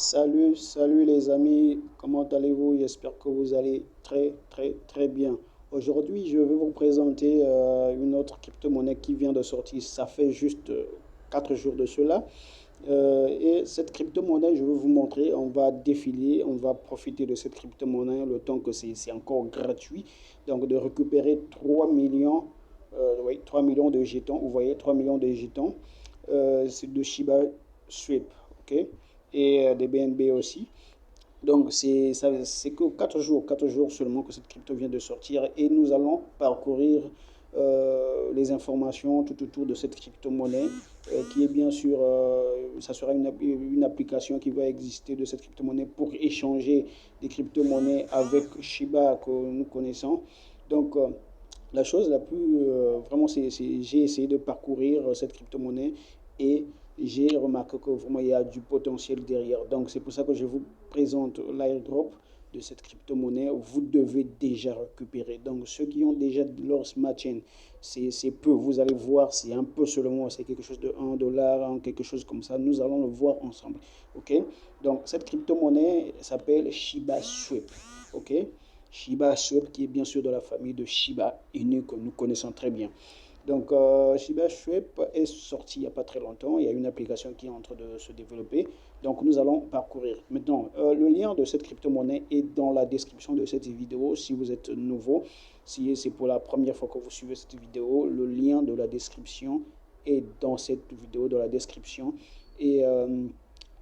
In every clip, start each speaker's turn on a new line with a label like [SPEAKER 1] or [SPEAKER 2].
[SPEAKER 1] Salut les amis, comment allez-vous? J'espère que vous allez très bien. Aujourd'hui, je vais vous présenter une autre crypto-monnaie qui vient de sortir. Ça fait juste 4 jours de cela. Et cette crypto-monnaie, je vais vous montrer. On va défiler, on va profiter de cette crypto-monnaie le temps que c'est encore gratuit. Donc, de récupérer 3 millions, oui, 3 millions de jetons. Vous voyez, 3 millions de jetons. C'est de Shiba Sweep, ok? Et des BNB aussi. Donc, c'est que 4 jours seulement que cette crypto vient de sortir et nous allons parcourir les informations tout autour de cette crypto-monnaie qui est bien sûr, ça sera une application qui va exister de cette crypto-monnaie pour échanger des crypto-monnaies avec Shiba que nous connaissons. Donc, la chose la plus, vraiment, j'ai essayé de parcourir cette crypto-monnaie et j'ai remarqué que vraiment il y a du potentiel derrière. Donc c'est pour ça que je vous présente l'airdrop de cette crypto-monnaie. Vous devez déjà récupérer. Donc ceux qui ont déjà leur smart chain, c'est peu. Vous allez voir, c'est un peu seulement, c'est quelque chose de 1 $, quelque chose comme ça. Nous allons le voir ensemble. Ok? Donc cette crypto-monnaie s'appelle Shiba Sweep. Ok? Shiba Sweep qui est bien sûr de la famille de Shiba Inu que nous connaissons très bien. Donc, Shiba Sweep est sorti il n'y a pas très longtemps. Il y a une application qui est en train de se développer. Donc, nous allons parcourir. Maintenant, le lien de cette crypto-monnaie est dans la description de cette vidéo. Si vous êtes nouveau, si c'est pour la première fois que vous suivez cette vidéo, le lien de la description est dans cette vidéo, dans la description. Et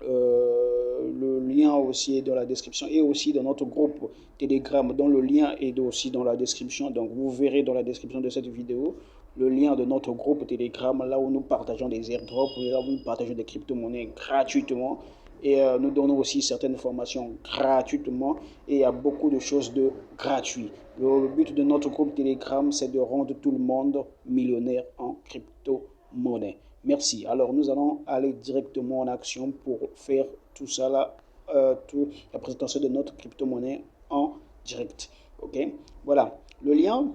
[SPEAKER 1] le lien aussi est dans la description et aussi dans notre groupe Telegram dont le lien est aussi dans la description. Donc vous verrez dans la description de cette vidéo le lien de notre groupe Telegram là où nous partageons des airdrops, là où nous partageons des crypto-monnaies gratuitement et nous donnons aussi certaines formations gratuitement et il y a beaucoup de choses de gratuit. Le but de notre groupe Telegram, c'est de rendre tout le monde millionnaire en crypto-monnaie. Merci. Alors, nous allons aller directement en action pour faire tout ça là, la présentation de notre crypto-monnaie en direct. OK? Voilà. Le lien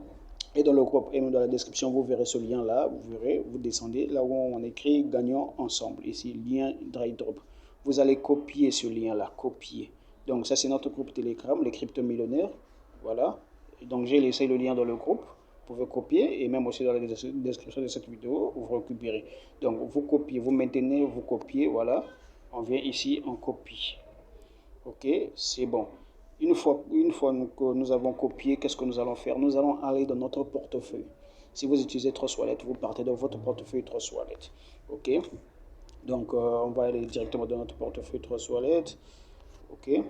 [SPEAKER 1] est dans le groupe et dans la description. Vous verrez ce lien là. Vous verrez, vous descendez là où on écrit gagnons ensemble. Ici, lien dry drop. Vous allez copier ce lien là. Copier. Donc, ça, c'est notre groupe Telegram, les crypto-millionnaires. Voilà. Donc, j'ai laissé le lien dans le groupe. Vous pouvez copier et même aussi dans la description de cette vidéo, vous récupérez. Donc, vous copiez, vous maintenez, vous copiez, voilà. On vient ici, on copie. OK, c'est bon. Une fois que nous avons copié, qu'est-ce que nous allons faire? Nous allons aller dans notre portefeuille. Si vous utilisez Trust Wallet, vous partez dans votre portefeuille Trust Wallet. OK, donc on va aller directement dans notre portefeuille Trust Wallet. OK.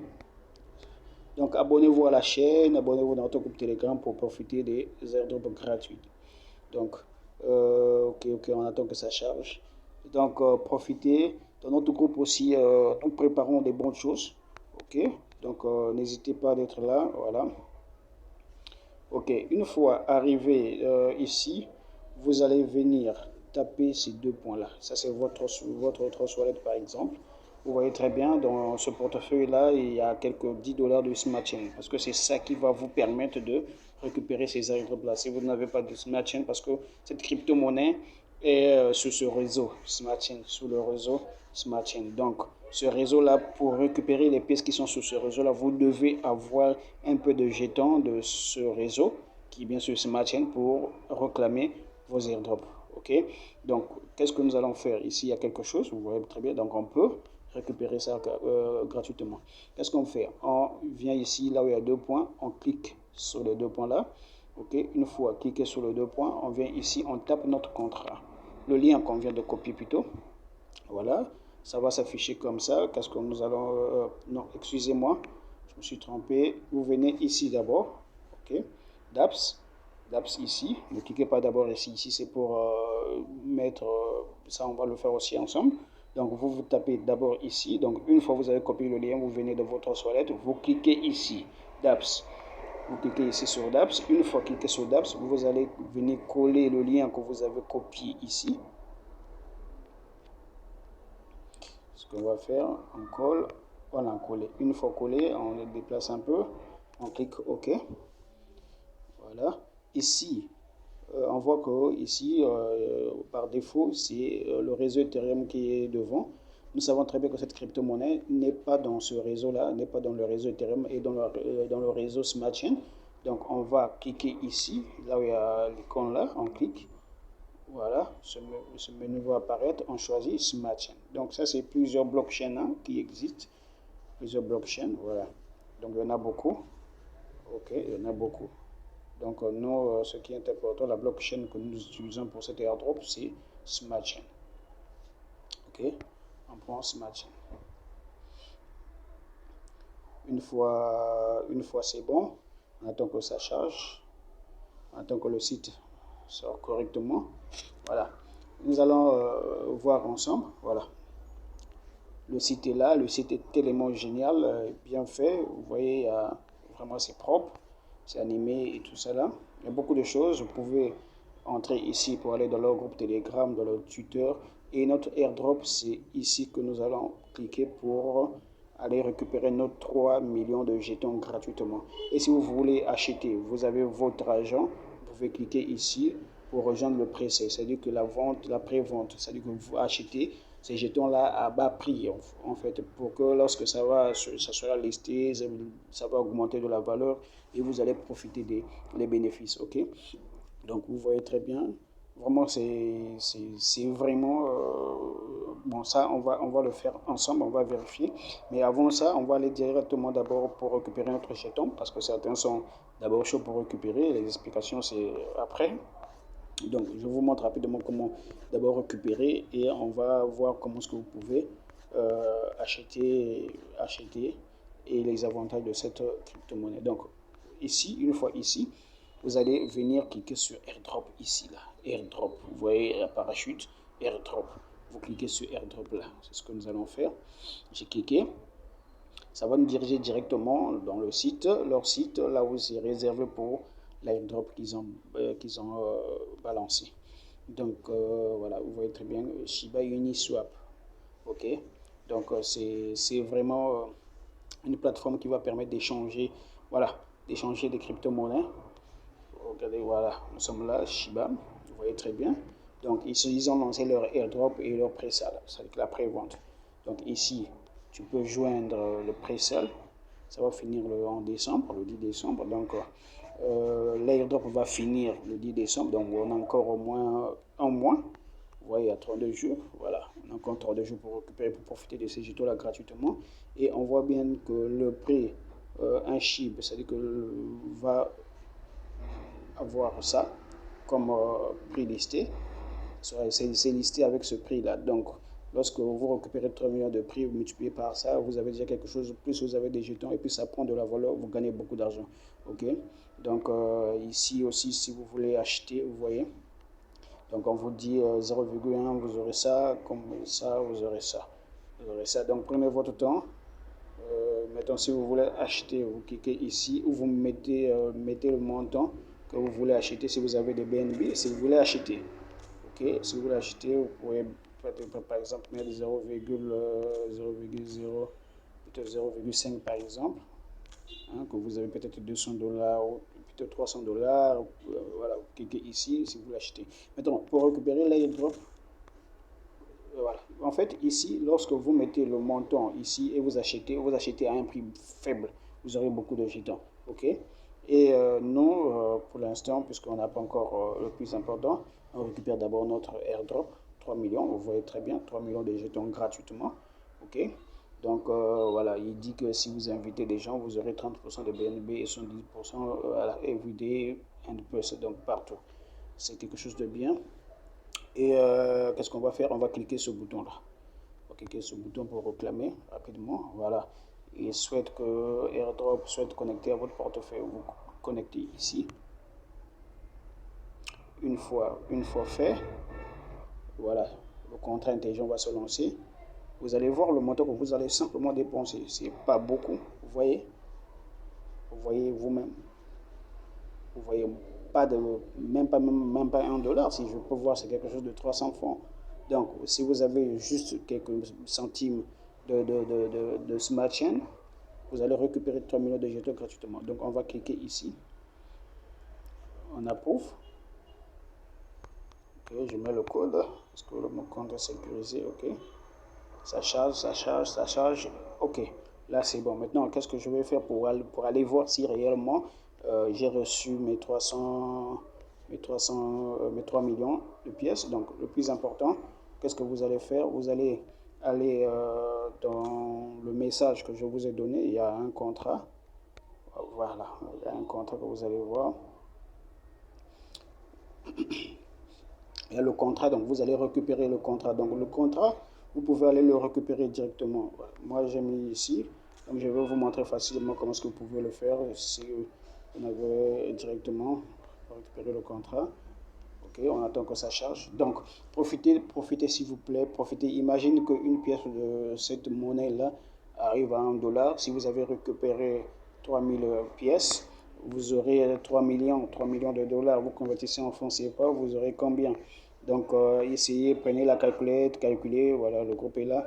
[SPEAKER 1] Donc abonnez-vous à la chaîne, abonnez-vous dans notre groupe Telegram pour profiter des airdrops gratuits. Donc, ok, on attend que ça charge. Donc, profitez. Dans notre groupe aussi, nous préparons des bonnes choses. Ok, donc n'hésitez pas d'être là. Voilà. Ok, une fois arrivé ici, vous allez venir taper ces deux points-là. Ça, c'est votre wallet par exemple. Vous voyez très bien, dans ce portefeuille-là, il y a quelques 10 $ de Smart Chain. Parce que c'est ça qui va vous permettre de récupérer ces airdrops-là. Si vous n'avez pas de Smart Chain, parce que cette crypto-monnaie est sur ce réseau Smart Chain, sous le réseau Smart Chain. Donc, ce réseau-là, pour récupérer les pièces qui sont sur ce réseau-là, vous devez avoir un peu de jetons de ce réseau, qui est bien sûr Smart Chain, pour réclamer vos airdrops. Ok, donc qu'est-ce que nous allons faire ici? Il y a quelque chose, vous voyez très bien, donc on peut récupérer ça gratuitement. Qu'est-ce qu'on fait? On vient ici, là où il y a deux points, on clique sur les deux points là. Ok, une fois cliqué sur les deux points, on vient ici, on tape notre contrat. Le lien qu'on vient de copier plutôt. Voilà, ça va s'afficher comme ça. Qu'est-ce que nous allons... non, excusez-moi, je me suis trompé. Vous venez ici d'abord. Ok, DApps. DApps ici. Ne cliquez pas d'abord ici. Ici, c'est pour mettre... ça, on va le faire aussi ensemble. Donc, vous tapez d'abord ici. Donc, une fois que vous avez copié le lien, vous venez de votre toilette. Vous cliquez ici. DApps. Vous cliquez ici sur DApps. Une fois cliqué sur DApps, vous allez venir coller le lien que vous avez copié ici. Ce qu'on va faire, on colle, voilà, on colle. Une fois collé, on le déplace un peu, on clique OK. Voilà. Ici, on voit que ici, par défaut, c'est le réseau Ethereum qui est devant. nous savons très bien que cette crypto-monnaie n'est pas dans ce réseau-là, n'est pas dans le réseau Ethereum et dans le réseau Smart Chain. Donc, on va cliquer ici, là où il y a l'icône là, on clique. Voilà, ce menu va apparaître, on choisit Smart Chain. Donc, ça, c'est plusieurs blockchains hein, qui existent. Plusieurs blockchains, voilà. Donc, il y en a beaucoup. Ok, il y en a beaucoup. Donc, nous, ce qui est important, la blockchain que nous utilisons pour cet airdrop, c'est Smart Chain. Ok, on prend Smart Chain. Une fois c'est bon, on attend que ça charge, on attend que le site sort correctement. Voilà, nous allons voir ensemble. Voilà, le site est là, le site est tellement génial, bien fait. Vous voyez, vraiment c'est propre, c'est animé et tout ça là. Il y a beaucoup de choses. Vous pouvez entrer ici pour aller dans leur groupe Telegram, dans leur tuteur. Et notre airdrop, c'est ici que nous allons cliquer pour aller récupérer nos 3 millions de jetons gratuitement. Et si vous voulez acheter, vous avez votre argent, vous pouvez cliquer ici pour rejoindre le pré-sale, c'est-à-dire que la vente, la pré-vente, c'est-à-dire que vous achetez ces jetons-là à bas prix, en fait, pour que lorsque ça sera listé, ça va augmenter de la valeur et vous allez profiter des bénéfices, ok? Donc, vous voyez très bien, vraiment, c'est vraiment, bon, ça, on va le faire ensemble, on va vérifier. Mais avant ça, on va aller directement d'abord pour récupérer notre jeton, parce que certains sont d'abord chauds pour récupérer, les explications, c'est après. Donc, je vous montre rapidement comment d'abord récupérer et on va voir comment est-ce que vous pouvez acheter et les avantages de cette crypto-monnaie. Donc, ici, une fois ici, vous allez venir cliquer sur AirDrop ici, là. AirDrop, vous voyez la parachute, AirDrop. Vous cliquez sur AirDrop là, c'est ce que nous allons faire. J'ai cliqué. Ça va nous diriger directement dans le site, leur site, là où c'est réservé pour l'airdrop qu'ils ont balancé. Donc voilà, vous voyez très bien Shiba Uniswap. Ok, donc c'est vraiment une plateforme qui va permettre d'échanger, voilà, d'échanger des crypto-monnaies. Regardez, voilà, nous sommes là, Shiba, vous voyez très bien. Donc ils ont lancé leur airdrop et leur pré-sale, c'est la pré-vente. Donc ici, tu peux joindre le pré-sale. Ça va finir en décembre, le 10 décembre. Donc, l'airdrop va finir le 10 décembre. Donc, on a encore au moins un mois. Vous voyez, il y a 32 jours. Voilà, on a encore 32 jours pour récupérer, pour profiter de ces jetons-là gratuitement. Et on voit bien que le prix, un SHIB, c'est-à-dire que va avoir ça comme prix listé. C'est listé avec ce prix-là. Donc, lorsque vous récupérez 3 millions de prix, vous multipliez par ça, vous avez déjà quelque chose, plus vous avez des jetons, et puis ça prend de la valeur, vous gagnez beaucoup d'argent. Ok? Donc, ici aussi, si vous voulez acheter, vous voyez. Donc, on vous dit 0,1, vous aurez ça, comme ça, vous aurez ça. Vous aurez ça. Donc, prenez votre temps. Mettons, si vous voulez acheter, vous cliquez ici, ou vous mettez le montant que vous voulez acheter si vous avez des BNB, si vous voulez acheter. Ok, si vous voulez acheter, vous pouvez par exemple mettre 0,0, peut-être 0,5 par exemple, hein, que vous avez peut-être 200 $ ou peut-être 300 $. Voilà, vous cliquez ici si vous voulez acheter. Maintenant, pour récupérer l'airdrop, voilà. En fait, ici, lorsque vous mettez le montant ici et vous achetez à un prix faible, vous aurez beaucoup de jetons. Ok? Et nous, pour l'instant, puisqu'on n'a pas encore le plus important, on récupère d'abord notre airdrop, 3 millions, vous voyez très bien, 3 millions de jetons gratuitement. Ok? Donc voilà, il dit que si vous invitez des gens, vous aurez 30% de BNB et 70% à la everyday and person, donc partout. C'est quelque chose de bien. Et qu'est-ce qu'on va faire? On va cliquer sur ce bouton-là. On va cliquer sur ce bouton pour réclamer rapidement. Voilà. Il souhaite que AirDrop soit connecté à votre portefeuille. Vous connectez ici. Une fois fait, voilà, le contrat intelligent va se lancer. Vous allez voir le montant que vous allez simplement dépenser. C'est pas beaucoup. Vous voyez vous-même. Vous voyez pas de, même pas $1. Si je peux voir, c'est quelque chose de 300 francs. Donc, si vous avez juste quelques centimes de Smart Chain, vous allez récupérer 3 millions de jetons gratuitement. Donc, on va cliquer ici. On approuve. Ok, je mets le code parce que mon compte est sécurisé. Ok. Ça charge, ça charge, ça charge. Ok, là c'est bon. Maintenant, qu'est-ce que je vais faire pour aller voir si réellement j'ai reçu mes 300, mes 3 millions de pièces. Donc, le plus important, qu'est-ce que vous allez faire? Vous allez aller dans le message que je vous ai donné. Il y a un contrat. Voilà, il y a un contrat que vous allez voir. Il y a le contrat, donc vous allez récupérer le contrat. Donc le contrat, vous pouvez aller le récupérer directement. Voilà. Moi, j'ai mis ici. Donc je vais vous montrer facilement comment est-ce que vous pouvez le faire si vous avez directement récupérer le contrat. Ok, on attend que ça charge. Donc profitez s'il vous plaît, profitez. Imagine qu'une pièce de cette monnaie-là arrive à 1 dollar. Si vous avez récupéré 3000 pièces, vous aurez 3 millions de dollars. Vous convertissez en francs CFA, vous aurez combien? Donc, essayez, prenez la calculette, calculez, voilà, le groupe est là.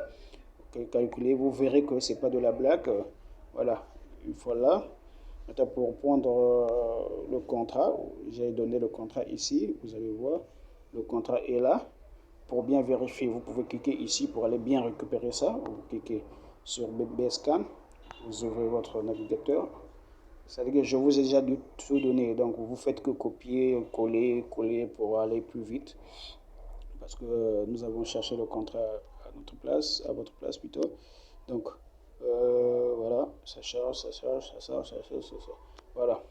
[SPEAKER 1] Calculez, vous verrez que ce n'est pas de la blague. Voilà, une fois là. Maintenant, pour prendre le contrat, j'ai donné le contrat ici, vous allez voir, le contrat est là. Pour bien vérifier, vous pouvez cliquer ici pour aller bien récupérer ça. Vous cliquez sur BBScan, vous ouvrez votre navigateur. C'est-à-dire que je vous ai déjà tout donné, donc vous faites que copier, coller, coller pour aller plus vite. Parce que nous avons cherché le contrat à notre place, à votre place plutôt. Donc, voilà, ça charge, ça charge, ça charge, ça charge, ça charge. Voilà,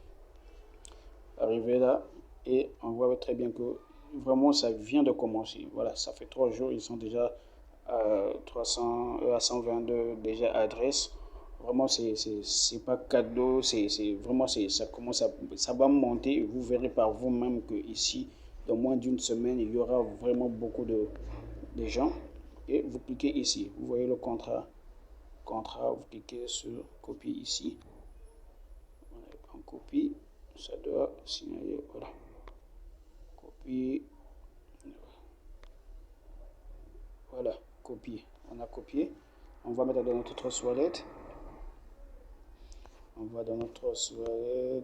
[SPEAKER 1] arrivé là, et on voit très bien que vraiment ça vient de commencer. Voilà, ça fait 3 jours, ils sont déjà à 300, à 122 déjà adresses. Vraiment, c'est pas cadeau, c'est vraiment, ça commence à, ça va monter et vous verrez par vous-même que ici, dans moins d'une semaine, il y aura vraiment beaucoup de gens. Et vous cliquez ici, vous voyez le contrat, vous cliquez sur copier ici. En copie, ça doit signaler, voilà. Copie, voilà, copier. On a copié. On va mettre dans notre trust wallet. On va dans notre trust wallet.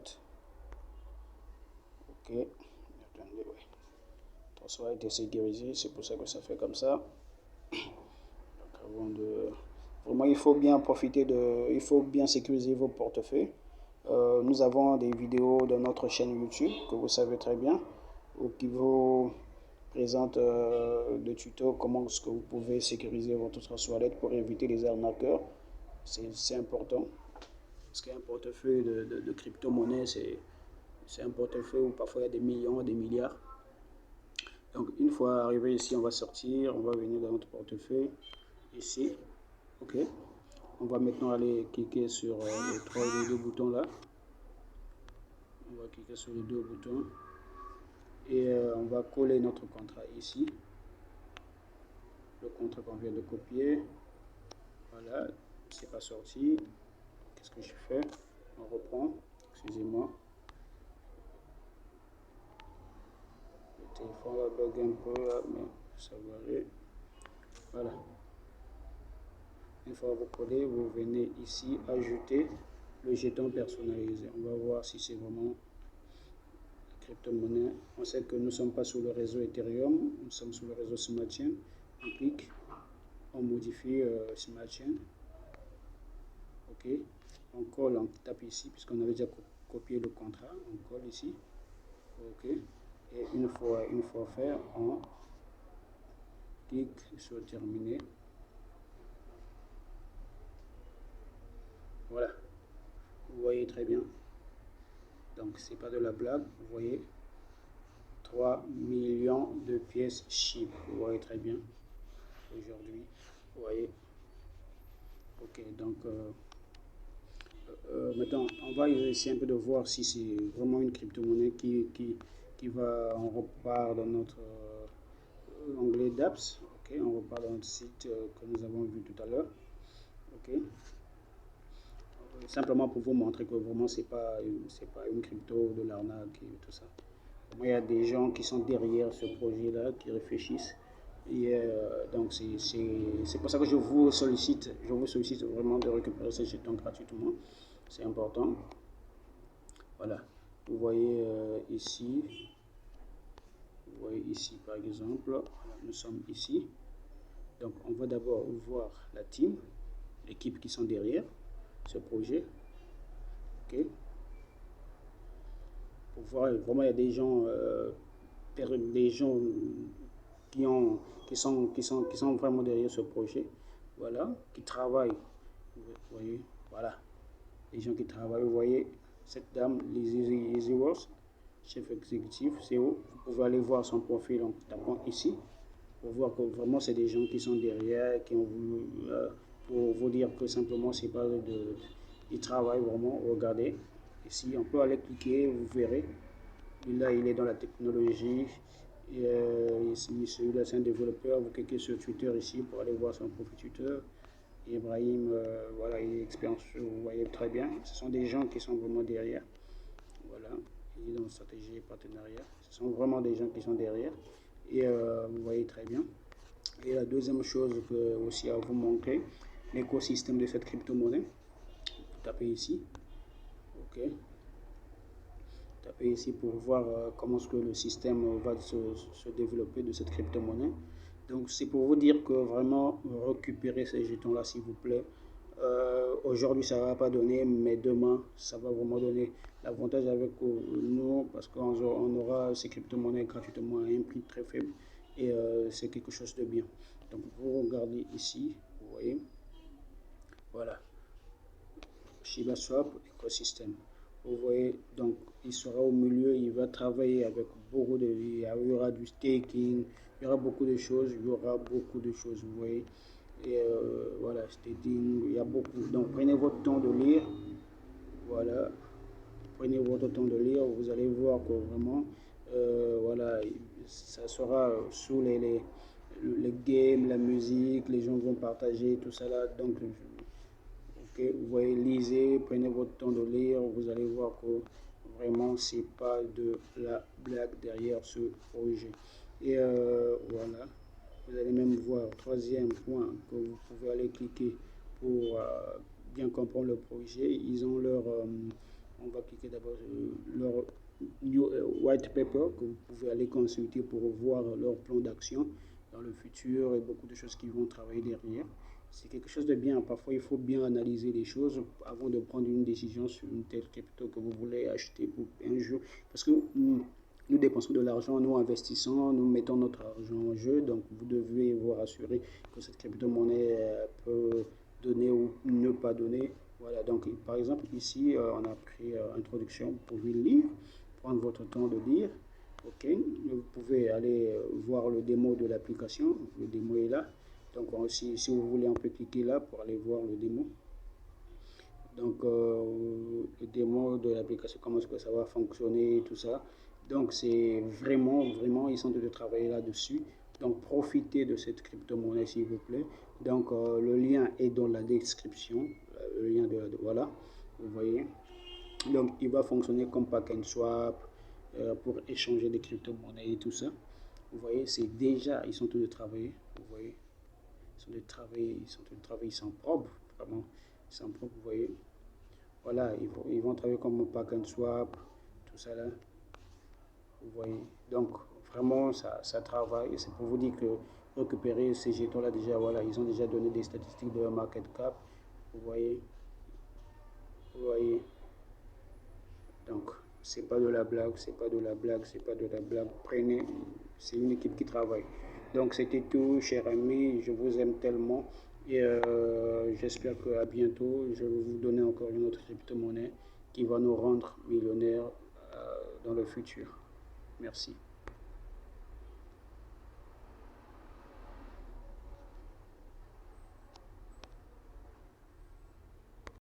[SPEAKER 1] Ok. Attendez, ouais. Trust wallet est sécurisé, c'est pour ça que ça fait comme ça. Donc, avant de... Vraiment, il faut bien profiter de... Il faut bien sécuriser vos portefeuilles. Nous avons des vidéos dans notre chaîne YouTube, que vous savez très bien, qui vous présente des tutos, comment est-ce que vous pouvez sécuriser votre trust wallet pour éviter les arnaqueurs. C'est important. Parce qu'un portefeuille de crypto-monnaie, c'est un portefeuille où parfois il y a des millions, des milliards. Donc une fois arrivé ici, on va sortir, on va venir dans notre portefeuille, ici, ok. On va maintenant aller cliquer sur les deux boutons là. On va cliquer sur les deux boutons et on va coller notre contrat ici. Le contrat qu'on vient de copier. Voilà, c'est pas sorti. Qu'est-ce que je fais? On reprend, excusez-moi. Le téléphone va bug un peu là, mais ça va aller. Voilà. Une fois vous collez, vous venez ici ajouter le jeton personnalisé. On va voir si c'est vraiment crypto-monnaie. On sait que nous ne sommes pas sur le réseau Ethereum, nous sommes sur le réseau Smart Chain. On clique, on modifie Smart Chain. Ok, on colle, on tape ici, puisqu'on avait déjà copié le contrat, on colle ici. Ok, et une fois fait, on clique sur terminer. Voilà, vous voyez très bien. Donc c'est pas de la blague, vous voyez 3 millions de pièces chip, vous voyez très bien aujourd'hui, vous voyez. Ok, donc maintenant on va essayer un peu de voir si c'est vraiment une crypto-monnaie qui va, on repart dans notre onglet d'apps, ok, on repart dans notre site que nous avons vu tout à l'heure, ok. Simplement pour vous montrer que vraiment c'est pas une crypto, de l'arnaque et tout ça. Il y a des gens qui sont derrière ce projet-là, qui réfléchissent. Et donc c'est pour ça que je vous sollicite vraiment de récupérer ces jetons gratuitement. C'est important. Voilà. Vous voyez ici, par exemple, voilà, nous sommes ici. Donc, on va d'abord voir la team, l'équipe qui sont derrière ce projet. Ok. Pour voir, vraiment, il y a des gens qui sont vraiment derrière ce projet. Voilà, qui travaillent. Vous voyez, voilà. Les gens qui travaillent, vous voyez, cette dame, Lizzie Ross, chef exécutif, CEO. Vous pouvez aller voir son profil en tapant ici pour voir que vraiment c'est des gens qui sont derrière, qui ont voulu, pour vous dire que simplement c'est pas ils travaillent vraiment. Regardez ici, on peut aller cliquer, vous verrez. Là, il est dans la technologie. Et, celui-là, c'est un développeur. Vous cliquez sur Twitter ici pour aller voir son profil Twitter. Ibrahim, voilà, il est expérience, vous voyez très bien. Ce sont des gens qui sont vraiment derrière. Voilà, il est dans stratégie et partenariat. Ce sont vraiment des gens qui sont derrière. Et vous voyez très bien. Et la deuxième chose que aussi à vous montrer, l'écosystème de cette crypto-monnaie. Vous tapez ici. OK. Tapez ici pour voir comment est-ce que le système va se développer de cette crypto-monnaie. Donc c'est pour vous dire que vraiment récupérer ces jetons-là s'il vous plaît. Aujourd'hui ça ne va pas donner, mais demain ça va vraiment donner. L'avantage avec nous, parce qu'on aura ces crypto-monnaies gratuitement à un prix très faible et c'est quelque chose de bien. Donc vous regardez ici, vous voyez, voilà, Shiba Swap écosystème. Vous voyez, donc il sera au milieu, il va travailler avec beaucoup de... Il y aura du staking, il y aura beaucoup de choses, vous voyez. Et voilà, staking, il y a beaucoup. Donc prenez votre temps de lire, voilà. Prenez votre temps de lire, vous allez voir que vraiment, voilà, ça sera sous les games, la musique, les gens vont partager tout ça là. Donc, ok, vous voyez, lisez, prenez votre temps de lire, vous allez voir que vraiment, c'est pas de la blague derrière ce projet. Et voilà, vous allez même voir, troisième point, que vous pouvez aller cliquer pour bien comprendre le projet. Ils ont leur, on va cliquer d'abord sur leur white paper que vous pouvez aller consulter pour voir leur plan d'action dans le futur et beaucoup de choses qui vont travailler derrière. C'est quelque chose de bien. Parfois, il faut bien analyser les choses avant de prendre une décision sur une telle crypto que vous voulez acheter pour un jour. Parce que nous dépensons de l'argent, nous investissons, nous mettons notre argent en jeu. Donc, vous devez vous rassurer que cette crypto-monnaie peut donner ou ne pas donner. Voilà, donc par exemple, ici, on a pris introduction. Vous pouvez lire, prendre votre temps de lire. Ok, vous pouvez aller voir le démo de l'application. Le démo est là. Donc, si vous voulez, on peut cliquer là pour aller voir le démo. Donc, le démo de l'application, comment est-ce que ça va fonctionner, tout ça. Donc, c'est vraiment, ils sont en train de travailler là-dessus. Donc, profitez de cette crypto-monnaie, s'il vous plaît. Donc, le lien est dans la description. Le lien voilà, vous voyez. Donc, il va fonctionner comme pack and swap pour échanger des crypto-monnaies et tout ça. Vous voyez, c'est déjà, ils sont en train de travailler. Vous voyez. Ils sont en train de travailler, ils sont propres, vraiment, ils sont propres, vous voyez. Voilà, ils vont travailler comme un pack and swap, tout ça là, vous voyez. Donc, vraiment, ça travaille. Et c'est pour vous dire que récupérer ces jetons là, déjà, voilà, ils ont déjà donné des statistiques de leur market cap, vous voyez. Vous voyez. Donc, c'est pas de la blague, c'est pas de la blague, c'est pas de la blague. Prenez, c'est une équipe qui travaille. Donc, c'était tout, cher ami. Je vous aime tellement. Et j'espère qu'à bientôt, je vais vous donner encore une autre crypto-monnaie qui va nous rendre millionnaires dans le futur. Merci.